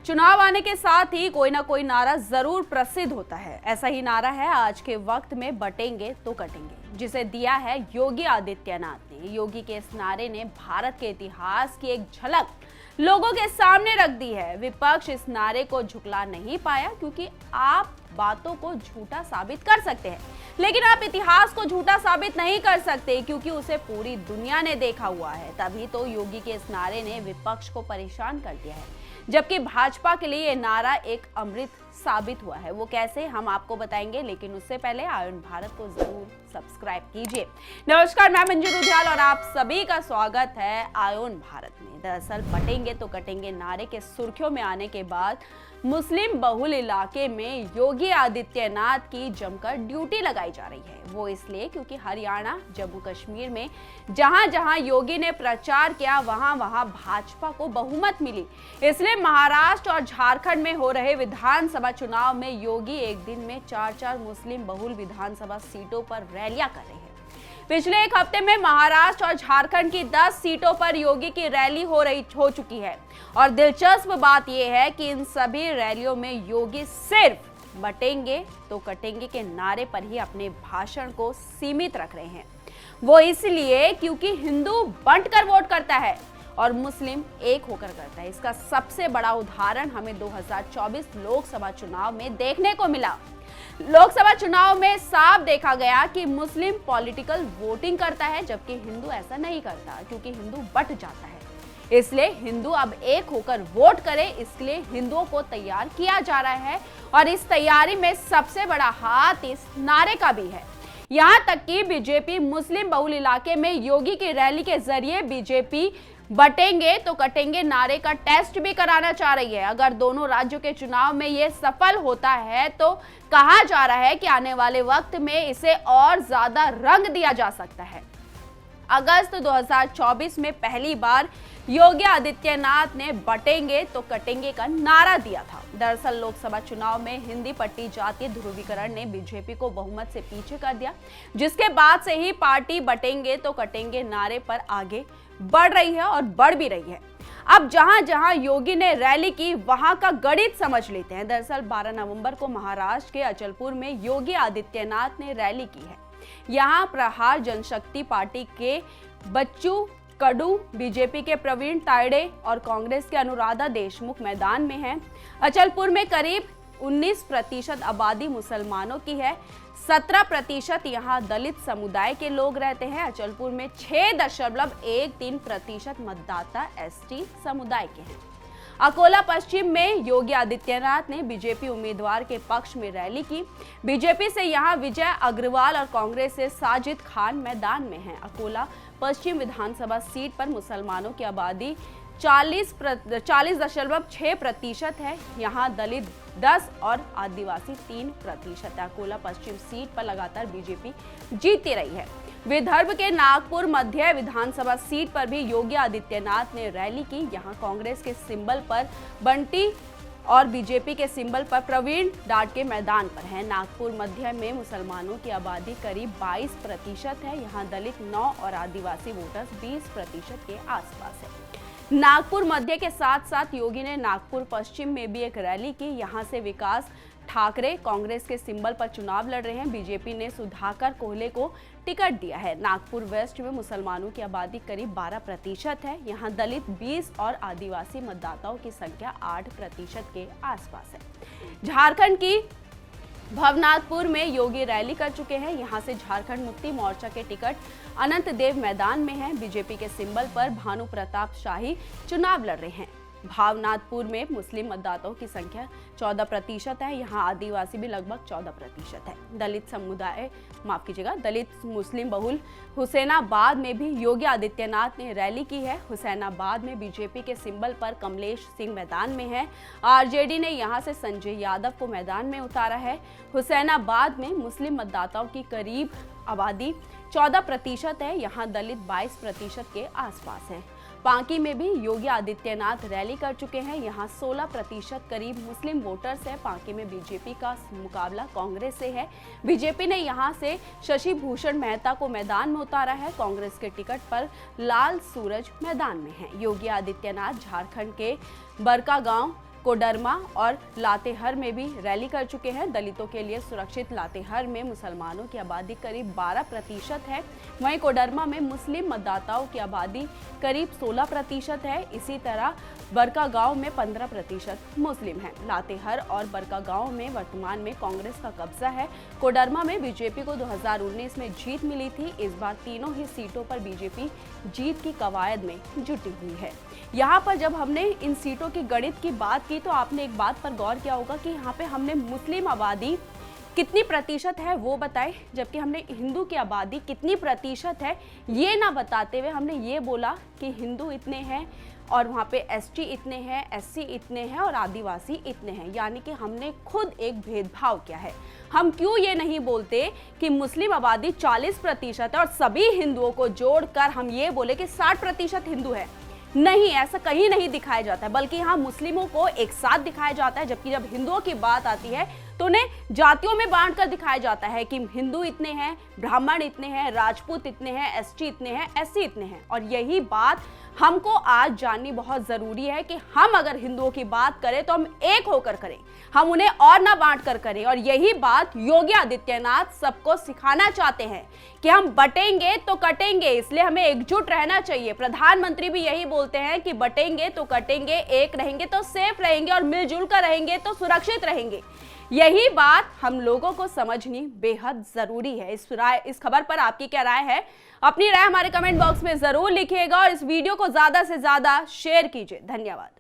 चुनाव आने के साथ ही कोई ना कोई नारा जरूर प्रसिद्ध होता है। ऐसा ही नारा है आज के वक्त में बटेंगे तो कटेंगे, जिसे दिया है योगी आदित्यनाथ ने। योगी के इस नारे ने भारत के इतिहास की एक झलक लोगों के सामने रख दी है। विपक्ष इस नारे को झुकला नहीं पाया, क्योंकि आप बातों को झूठा साबित कर सकते हैं, लेकिन आप इतिहास को झूठा साबित नहीं कर सकते, क्योंकि उसे पूरी दुनिया ने देखा हुआ है। तभी तो योगी के इस नारे ने विपक्ष को परेशान कर दिया है, जबकि भाजपा के लिए ये नारा एक अमृत साबित हुआ है। वो कैसे, हम आपको बताएंगे, लेकिन उससे पहले आयुन भारत को जरूर सब्सक्राइब कीजिए। नमस्कार, मैं मंजू रुधियाल और आप सभी का स्वागत है आयुन भारत में। दरअसल बटेंगे तो कटेंगे नारे के सुर्खियों में आने के बाद मुस्लिम बहुल इलाके में योगी आदित्यनाथ की जमकर ड्यूटी लगाई जा रही है। वो इसलिए क्योंकि हरियाणा, जम्मू कश्मीर में जहां जहां योगी ने प्रचार किया, वहां वहां भाजपा को बहुमत मिली। इसलिए महाराष्ट्र और झारखंड में हो रहे विधानसभा चुनाव में योगी एक दिन में 4-4 मुस्लिम बहुल विधानसभा सीटों पर रैलियां कर रहे हैं। पिछले एक हफ्ते में महाराष्ट्र और झारखंड की 10 सीटों पर योगी की रैली हो चुकी है, और दिलचस्प बात यह है कि इन सभी रैलियों में योगी सिर्फ बटेंगे तो कटेंगे के नारे पर ही अपने भाषण को सीमित रख रहे हैं। वो इसलिए क्योंकि हिंदू बंटकर वोट करता है और मुस्लिम एक होकर करता है। इसका सबसे बड़ा उदाहरण हमें 2024 लोकसभा चुनाव में देखने को मिला। लोकसभा चुनाव में साफ देखा गया कि मुस्लिम पॉलिटिकल वोटिंग करता है, जबकि हिंदू ऐसा नहीं करता, क्योंकि हिंदू बट जाता है। इसलिए हिंदू अब एक होकर वोट करे, इसलिए हिंदुओं को तैयार किया जा रहा है, और इस तैयारी में सबसे बड़ा हाथ इस नारे का भी है। यहां तक कि बीजेपी मुस्लिम बहुल इलाके में योगी की रैली के जरिए बीजेपी बटेंगे तो कटेंगे नारे का टेस्ट भी कराना चाह रही है। अगर दोनों राज्यों के चुनाव में यह सफल होता है तो कहा जा रहा है कि आने वाले वक्त में इसे और ज्यादा रंग दिया जा सकता है। अगस्त 2024 में पहली बार योगी आदित्यनाथ ने बटेंगे तो कटेंगे का नारा दिया था। दरअसल लोकसभा चुनाव में हिंदी पट्टी जातीय ध्रुवीकरण ने बीजेपी को बहुमत से पीछे कर दिया, जिसके बाद से ही पार्टी बटेंगे तो कटेंगे नारे पर आगे बढ़ रही है और बढ़ भी रही है। अब जहां जहां योगी ने रैली की, वहां का गणित समझ लेते हैं। दरअसल 12 नवंबर को महाराष्ट्र के अचलपुर में योगी आदित्यनाथ ने रैली की है। यहां प्रहार जनशक्ति पार्टी के बच्चू कडू, बीजेपी के प्रवीण तायडे और कांग्रेस के अनुराधा देशमुख मैदान में हैं। अचलपुर में करीब 19% आबादी मुसलमानों की है, 17% यहाँ दलित समुदाय के लोग रहते हैं। अचलपुर में 6.13% मतदाता एसटी समुदाय के हैं। अकोला पश्चिम में योगी आदित्यनाथ ने बीजेपी उम्मीदवार के पक्ष में रैली की। बीजेपी से यहाँ विजय अग्रवाल और कांग्रेस से साजिद खान मैदान में हैं। अकोला पश्चिम विधानसभा सीट पर मुसलमानों की आबादी 40.6% है। यहाँ दलित 10 और आदिवासी 3% है। अकोला पश्चिम सीट पर लगातार बीजेपी जीतती रही है। विदर्भ के नागपुर मध्य विधानसभा सीट पर भी योगी आदित्यनाथ ने रैली की। यहाँ कांग्रेस के सिंबल पर बंटी और बीजेपी के सिंबल पर प्रवीण डाडके मैदान पर है। नागपुर मध्य में मुसलमानों की आबादी करीब 22% है। यहाँ दलित 9 और आदिवासी वोटर्स 20% के आसपास है। नागपुर मध्य के साथ साथ योगी ने नागपुर पश्चिम में भी एक रैली की। यहाँ से विकास ठाकरे कांग्रेस के सिंबल पर चुनाव लड़ रहे हैं। बीजेपी ने सुधाकर कोहले को टिकट दिया है। नागपुर वेस्ट में मुसलमानों की आबादी करीब 12% है। यहाँ दलित 20 और आदिवासी मतदाताओं की संख्या 8% के आसपास है। झारखंड की भवनाथपुर में योगी रैली कर चुके हैं। यहां से झारखंड मुक्ति मोर्चा के टिकट अनंत देव मैदान में हैं। बीजेपी के सिंबल पर भानु प्रताप शाही चुनाव लड़ रहे हैं। भावनाथपुर में मुस्लिम मतदाताओं की संख्या 14% है। यहाँ आदिवासी भी लगभग 14% है। दलित मुस्लिम बहुल हुसैनाबाद में भी योगी आदित्यनाथ ने रैली की है। हुसैनाबाद में बीजेपी के सिंबल पर कमलेश सिंह मैदान में है। आरजेडी ने यहाँ से संजय यादव को मैदान में उतारा है। हुसैनाबाद में मुस्लिम मतदाताओं की करीब आबादी 14% है। यहाँ दलित 22% के आसपास है। पांकी में भी योगी आदित्यनाथ रैली कर चुके हैं। यहाँ 16% करीब मुस्लिम वोटर्स है। पांकी में बीजेपी का मुकाबला कांग्रेस से है। बीजेपी ने यहाँ से शशि भूषण मेहता को मैदान में उतारा है। कांग्रेस के टिकट पर लाल सूरज मैदान में है। योगी आदित्यनाथ झारखंड के बरकागांव कोडरमा और लातेहार में भी रैली कर चुके हैं। दलितों के लिए सुरक्षित लातेहार में मुसलमानों की आबादी करीब 12% है, वहीं कोडरमा में मुस्लिम मतदाताओं की आबादी करीब 16% है। इसी तरह बरकागांव में 15% मुस्लिम हैं। लातेहार और बरकागांव में वर्तमान में कांग्रेस का कब्जा है। कोडरमा में बीजेपी को 2019 में जीत मिली थी। इस बार तीनों ही सीटों पर बीजेपी जीत की कवायद में जुटी हुई है। यहाँ पर जब हमने इन सीटों की गणित की बात की तो आपने एक बात पर गौर किया होगा कि यहाँ पे हमने मुस्लिम आबादी कितनी प्रतिशत है वो बताए, जबकि हमने हिंदू की आबादी कितनी प्रतिशत है ये ना बताते हुए हमने ये बोला कि हिंदू इतने हैं और वहाँ पे एसटी इतने हैं, एससी इतने हैं और आदिवासी इतने हैं। यानी कि हमने खुद एक भेदभाव किया है। हम क्यों ये नहीं बोलते कि मुस्लिम आबादी 40% है और सभी हिंदुओं को जोड़कर हम ये बोले कि 60% हिंदू है? नहीं, ऐसा कहीं नहीं दिखाया जाता है, बल्कि यहाँ मुस्लिमों को एक साथ दिखाया जाता है, जबकि जब हिंदुओं की बात आती है तो उन्हें जातियों में बांटकर दिखाया जाता है कि हिंदू इतने हैं, ब्राह्मण इतने हैं, राजपूत इतने हैं, एसटी इतने हैं, एससी इतने हैं। और यही बात हमको आज जाननी बहुत जरूरी है कि हम अगर हिंदुओं की बात करें तो हम एक होकर करें, हम उन्हें और ना बांट कर करें। और यही बात योगी आदित्यनाथ सबको सिखाना चाहते हैं कि हम बटेंगे तो कटेंगे, इसलिए हमें एकजुट रहना चाहिए। प्रधानमंत्री भी यही बोलते हैं कि बटेंगे तो कटेंगे, एक रहेंगे तो सेफ रहेंगे और मिलजुल कर रहेंगे तो सुरक्षित रहेंगे। यही बात हम लोगों को समझनी बेहद जरूरी है। इस खबर पर आपकी क्या राय है? अपनी राय हमारे कमेंट बॉक्स में जरूर लिखिएगा और इस वीडियो को ज्यादा से ज्यादा शेयर कीजिए। धन्यवाद।